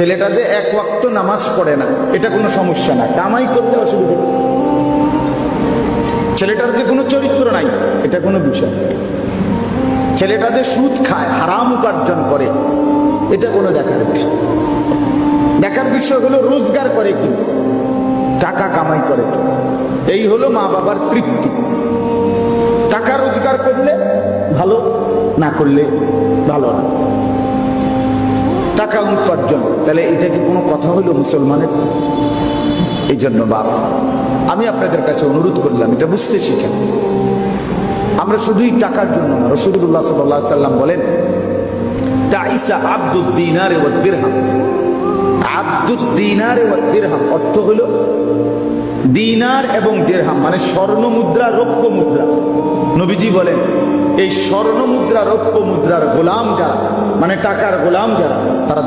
ছেলেটা যে এক ওয়াক্ত নামাজ পড়ে না এটা কোনো সমস্যা না, কামাই করলে অসুবিধা। ছেলেটার যে কোনো চরিত্র নাই এটা কোনো বিষয়। ছেলেটা যে সুদ খায়, হারাম উপার্জন করে, এটা কোনো দেখার বিষয়। দেখার বিষয় হলো রোজগার করে কি, টাকা কামাই করে কি। এই হলো মা বাবার তৃপ্তি। টাকা রোজগার করলে ভালো, না করলে ভালো না। টাকা উপার্জন, তাহলে এটা কি কোনো কথা হইল মুসলমানের? এই জন্য বাপ, আমি আপনাদের কাছে অনুরোধ করলাম এটা বুঝতে শিখেন। আমরা শুধুই টাকার জন্য না, রাসূলুল্লাহ সাল্লাল্লাহু আলাইহি সাল্লাম বলেন তাইসা আব্দুদ দিনারে ওয়াদ দিরহাম। আব্দুদ দিনারে ওয়াদ দিরহাম অর্থ হলো দিনার এবং দিরহাম, মানে স্বর্ণ মুদ্রা, রৌপ্য মুদ্রা। নবীজি বলেন এই স্বর্ণ মুদ্রা, রৌপ্য মুদ্রার গোলাম যারা, মানে টাকার গোলাম যারা, তারা